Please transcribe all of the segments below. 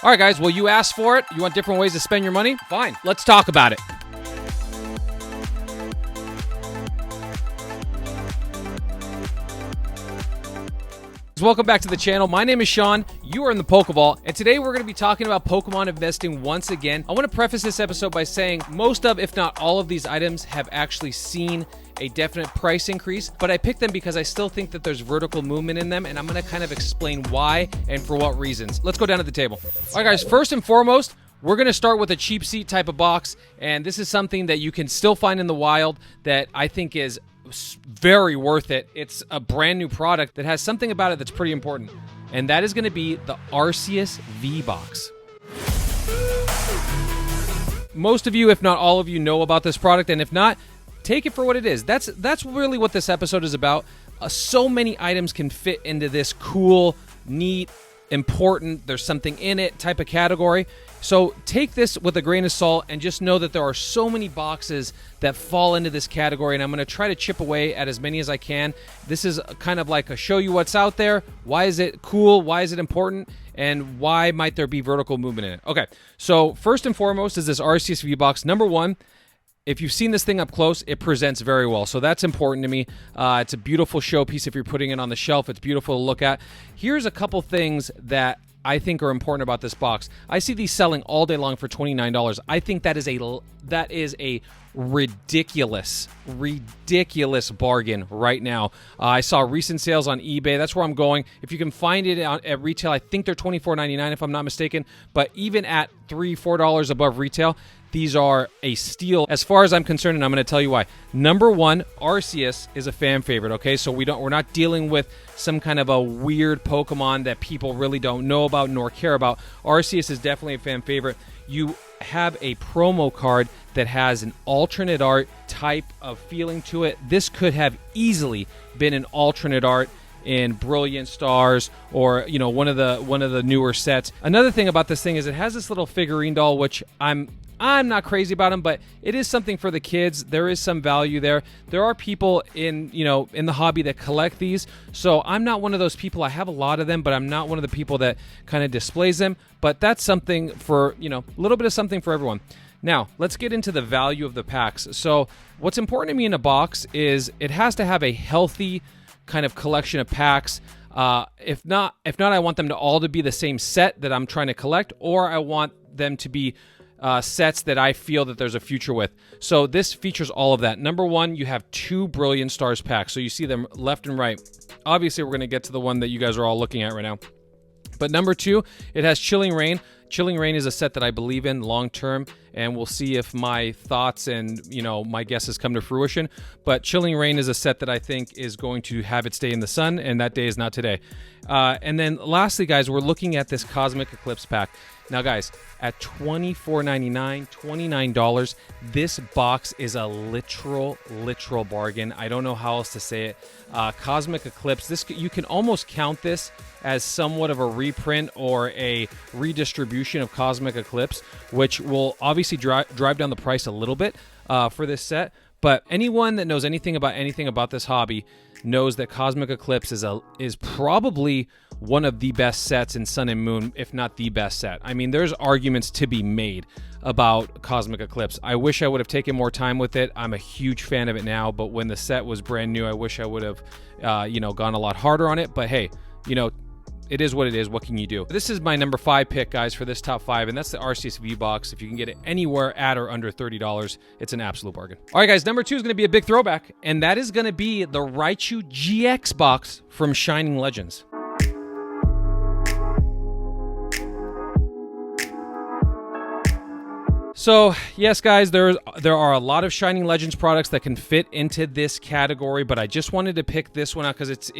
All right, guys, well, you asked for it. You want different ways to spend your money? Fine, let's talk about it. Welcome back to the channel. My name is Sean. You are in the Pokeball, and today we're going to be talking about Pokemon investing once again. I want to preface this episode by saying most of, if not all of these items have actually seen a definite price increase, but I picked them because I still think that there's vertical movement in them, and I'm going to kind of explain why and for what reasons. Let's go down to the table. All right, guys, first and foremost, we're going to start with a cheap seat type of box, and this is something that you can still find in the wild that I think is very worth it. It's a brand new product that has something about it that's pretty important, and that is going to be the Arceus V Box. Most of you, if not all of you, know about this product, and if not, take it for what it is. That's really what this episode is about. So many items can fit into this cool, neat, important, there's something in it type of category. So take this with a grain of salt and just know that there are so many boxes that fall into this category, and I'm going to try to chip away at as many as I can. This is kind of like a show you what's out there. Why is it cool? Why is it important? And why might there be vertical movement in it? Okay, so first and foremost is this Arceus V Box. Number one, if you've seen this thing up close, it presents very well. So that's important to me. It's a beautiful showpiece if you're putting it on the shelf. It's beautiful to look at. Here's a couple things that I think are important about this box. I see these selling all day long for $29. I think that is a ridiculous bargain right now. I saw recent sales on eBay. That's where I'm going. If you can find it at retail, I think they're $24.99 if I'm not mistaken. But even at $3, $4 above retail, these are a steal as far as I'm concerned, and I'm going to tell you why. Number one, Arceus is a fan favorite, okay? So we're not dealing with some kind of a weird Pokemon that people really don't know about nor care about. Arceus is definitely a fan favorite. You have a promo card that has an alternate art type of feeling to it. This could have easily been an alternate art in Brilliant Stars or, you know, one of the newer sets. Another thing about this thing is it has this little figurine doll, which I'm not crazy about them, but it is something for the kids. There is some value there. There are people in the hobby that collect these. So I'm not one of those people. I have a lot of them, but I'm not one of the people that kind of displays them. But that's something for, a little bit of something for everyone. Now, let's get into the value of the packs. So what's important to me in a box is it has to have a healthy kind of collection of packs. If not, I want them to all to be the same set that I'm trying to collect, or I want them to be sets that I feel that there's a future with. So this features all of that. Number one, you have 2 Brilliant Stars packs. So you see them left and right. Obviously, we're going to get to the one that you guys are all looking at right now. But number 2, it has Chilling Reign. Chilling Reign is a set that I believe in long term, and we'll see if my thoughts and my guesses come to fruition. But Chilling Reign is a set that I think is going to have its day in the sun, and that day is not today. And then lastly, guys, we're looking at this Cosmic Eclipse pack. Now, guys, at $24.99, $29, this box is a literal bargain. I don't know how else to say it. Cosmic Eclipse, you can almost count this as somewhat of a reprint or a redistribution of Cosmic Eclipse, which will obviously drive down the price a little bit for this set. But anyone that knows anything about this hobby knows that Cosmic Eclipse is probably one of the best sets in Sun and Moon, if not the best set. I mean, there's arguments to be made about Cosmic Eclipse. I wish I would have taken more time with it. I'm a huge fan of it now, but when the set was brand new, I wish I would have, gone a lot harder on it. But hey, it is what it is. What can you do? This is my number 5 pick, guys, for this top 5, and that's the Arceus V Box. If you can get it anywhere at or under $30, it's an absolute bargain. All right, guys, number 2 is going to be a big throwback, and that is going to be the Raichu GX Box from Shining Legends. So, yes, guys, there are a lot of Shining Legends products that can fit into this category, but I just wanted to pick this one out because it's,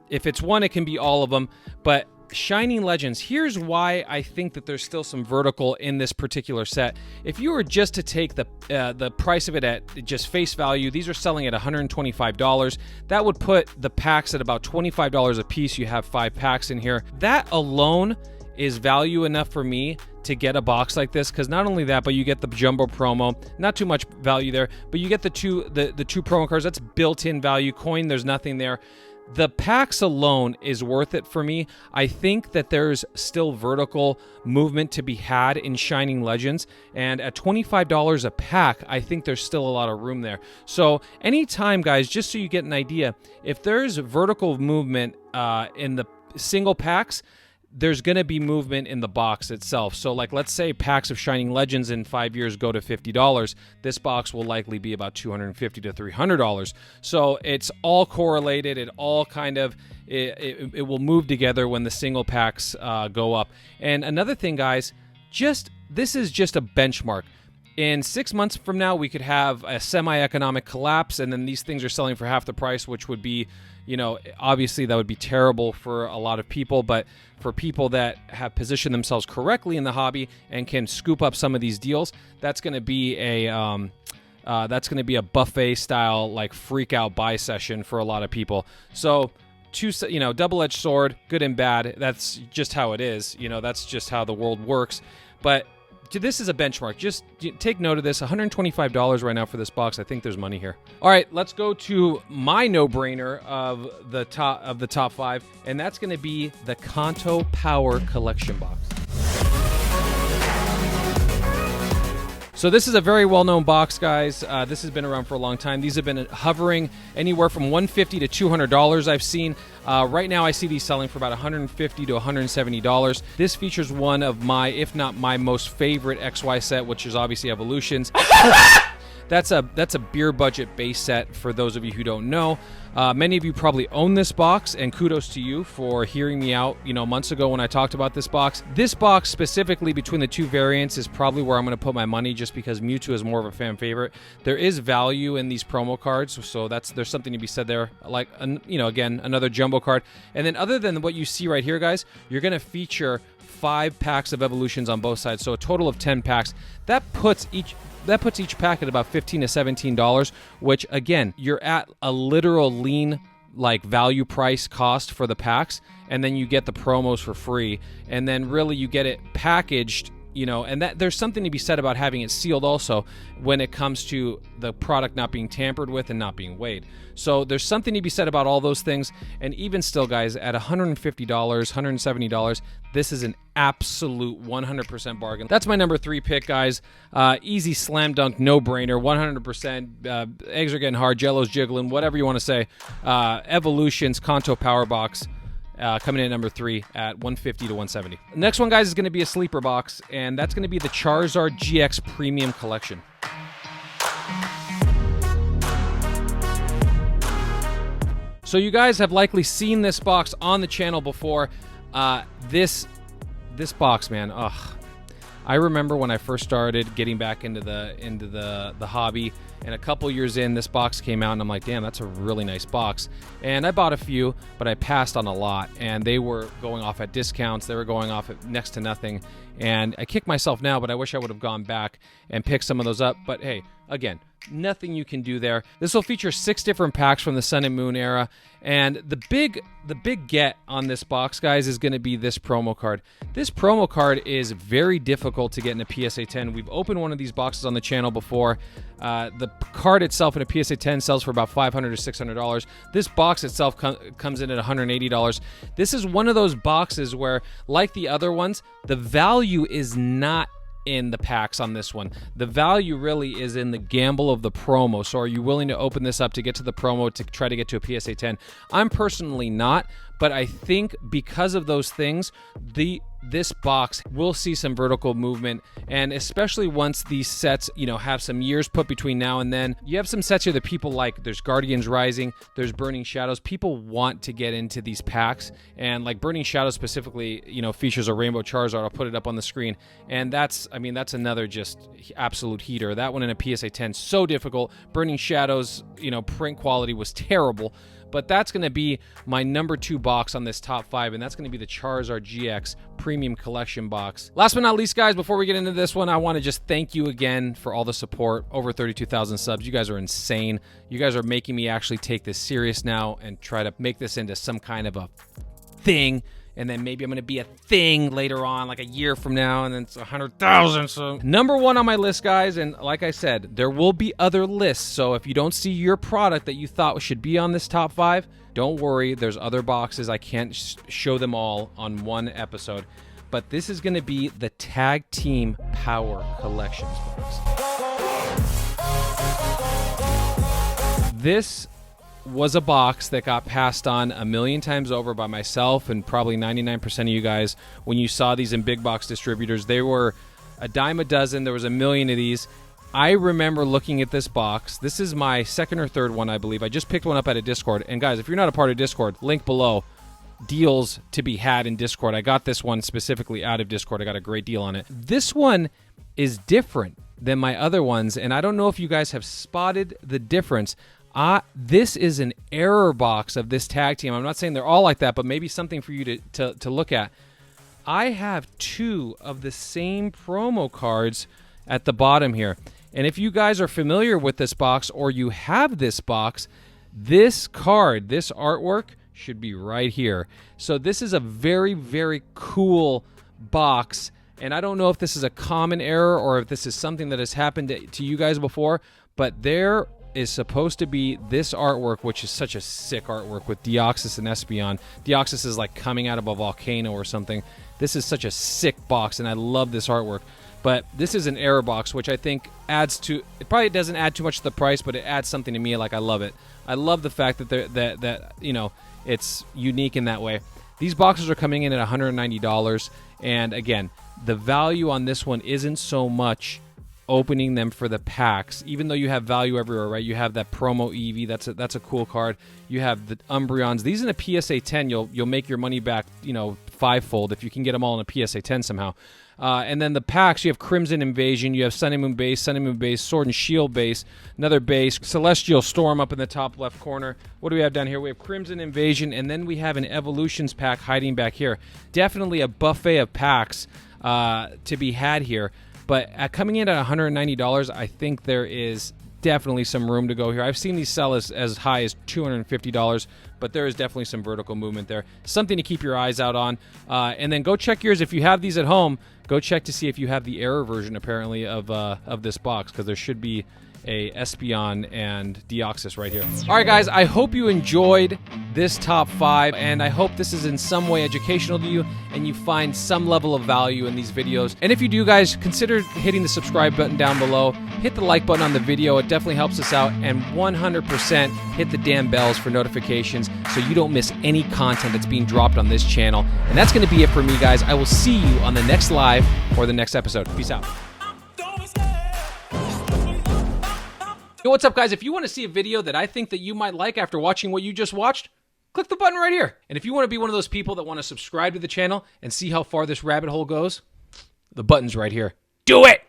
if it's one, it can be all of them. But Shining Legends, here's why I think that there's still some vertical in this particular set. If you were just to take the price of it at just face value, these are selling at $125. That would put the packs at about $25 a piece. You have 5 packs in here. That alone is value enough for me to get a box like this, because not only that, but you get the jumbo promo, not too much value there, but you get the two promo cards. That's built-in value. Coin, there's nothing there. The packs alone is worth it for me. I think that there's still vertical movement to be had in Shining Legends, and at $25 a pack, I think there's still a lot of room there. So anytime, guys, just so you get an idea, if there's vertical movement in the single packs, there's going to be movement in the box itself. So like, let's say packs of Shining Legends in 5 years go to $50. This box will likely be about $250 to $300. So it's all correlated. It all kind of, it will move together when the single packs go up. And another thing, guys, this is just a benchmark. In 6 months from now, we could have a semi-economic collapse, and then these things are selling for half the price, which would be, you know, obviously that would be terrible for a lot of people, but for people that have positioned themselves correctly in the hobby and can scoop up some of these deals, that's going to be a buffet style, like, freak out buy session for a lot of people. So double-edged sword, good and bad. That's just how it is. You know, that's just how the world works. But this is a benchmark. Just take note of this. $125 right now for this box. I think there's money here. All right, let's go to my no-brainer of the top 5, and that's going to be the Kanto Power collection box. So this is a very well-known box, guys. This has been around for a long time. These have been hovering anywhere from $150 to $200 I've seen. Right now I see these selling for about $150 to $170. This features one of my, if not my most favorite XY set, which is obviously Evolutions. That's a beer budget base set for those of you who don't know. Many of you probably own this box, and kudos to you for hearing me out, months ago when I talked about this box. This box specifically between the two variants is probably where I'm going to put my money, just because Mewtwo is more of a fan favorite. There is value in these promo cards, so there's something to be said there. Like, again, another jumbo card. And then other than what you see right here, guys, you're going to feature 5 packs of Evolutions on both sides, so a total of 10 packs. That puts each pack at about $15 to $17, which, again, you're at a literal lean, like, value price cost for the packs, and then you get the promos for free, and then really you get it packaged, and that there's something to be said about having it sealed also when it comes to the product not being tampered with and not being weighed. So there's something to be said about all those things, and even still, guys, at $150, $170, this is an absolute 100% bargain. That's my number 3 pick, guys. Easy slam dunk, no-brainer, 100%. Eggs are getting hard, Jello's jiggling, whatever you want to say. Evolutions Kanto Power Box. Coming in at number 3 at $150 to $170. Next one, guys, is going to be a sleeper box, and that's going to be the Charizard GX Premium Collection. So you guys have likely seen this box on the channel before. This box, man, I remember when I first started getting back into the hobby, and a couple years in, this box came out, and I'm like, damn, that's a really nice box. And I bought a few, but I passed on a lot, and they were going off at discounts. They were going off at next to nothing, and I kick myself now, but I wish I would have gone back and picked some of those up. But hey, again, nothing you can do there. This will feature 6 different packs from the Sun and Moon era, and the big get on this box, guys, is going to be this promo card. This promo card is very difficult to get in a PSA 10. We've opened one of these boxes on the channel before. The card itself in a PSA 10 sells for about $500 to $600. This box itself comes in at $180. This is one of those boxes where, like the other ones, the value is not in the packs on this one. The value really is in the gamble of the promo. So are you willing to open this up to get to the promo to try to get to a PSA 10? I'm personally not, but I think because of those things, this box will see some vertical movement, and especially once these sets, have some years put between now and then. You have some sets here that people like. There's Guardians Rising, there's Burning Shadows. People want to get into these packs, and like Burning Shadows specifically, features a Rainbow Charizard. I'll put it up on the screen, and that's another just absolute heater. That one in a PSA 10, so difficult. Burning Shadows, print quality was terrible. But that's going to be my number 2 box on this top 5, and that's going to be the Charizard GX Premium Collection box. Last but not least, guys, before we get into this one, I want to just thank you again for all the support. Over 32,000 subs. You guys are insane. You guys are making me actually take this serious now and try to make this into some kind of a thing and then maybe I'm going to be a thing later on, like a year from now, and then it's 100,000. So number 1 on my list, guys, and like I said, there will be other lists. So if you don't see your product that you thought should be on this top 5, don't worry. There's other boxes. I can't show them all on one episode, but this is going to be the Tag Team Power Collections box. This was a box that got passed on a million times over by myself and probably 99% of you guys when you saw these in big box distributors. They were a dime a dozen. There was a million of these. I remember looking at this box. This is my second or third one, I believe. I just picked one up at a Discord. And guys, if you're not a part of Discord, link below. Deals to be had in Discord. I got this one specifically out of Discord. I got a great deal on it. This one is different than my other ones, and I don't know if you guys have spotted the difference. This is an error box of this tag team. I'm not saying they're all like that, but maybe something for you to look at. I have 2 of the same promo cards at the bottom here. And if you guys are familiar with this box or you have this box, this card, this artwork should be right here. So this is a very, very cool box. And I don't know if this is a common error or if this is something that has happened to you guys before, but there is supposed to be this artwork, which is such a sick artwork with Deoxys and Espeon. Deoxys is like coming out of a volcano or something. This is such a sick box, and I love this artwork. But this is an error box, which I think adds to, it probably doesn't add too much to the price, but it adds something to me. Like, I love it. I love the fact that you know, it's unique in that way. These boxes are coming in at $190, and again, the value on this one isn't so much opening them for the packs, even though you have value everywhere, right? You have that promo Eevee, that's a cool card. You have the Umbreons. These in a PSA 10, you'll make your money back, you know, 5-fold if you can get them all in a PSA 10 somehow. And then the packs, you have Crimson Invasion, you have Sun and Moon Base, Sword and Shield Base, another base, Celestial Storm up in the top left corner. What do we have down here? We have Crimson Invasion, and then we have an Evolutions pack hiding back here. Definitely a buffet of packs to be had here. But coming in at $190, I think there is definitely some room to go here. I've seen these sell as high as $250, but there is definitely some vertical movement there. Something to keep your eyes out on. And then go check yours. If you have these at home, go check to see if you have the error version, apparently, of this box, because there should be a Espeon and Deoxys right here. All right, guys, I hope you enjoyed this top 5, and I hope this is in some way educational to you and you find some level of value in these videos. And if you do, guys, consider hitting the subscribe button down below. Hit the like button on the video. It definitely helps us out. And 100% hit the damn bells for notifications so you don't miss any content that's being dropped on this channel. And that's going to be it for me, guys. I will see you on the next live or the next episode. Peace out. Yo, what's up, guys? If you want to see a video that I think that you might like after watching what you just watched, click the button right here. And if you want to be one of those people that want to subscribe to the channel and see how far this rabbit hole goes, the button's right here. Do it!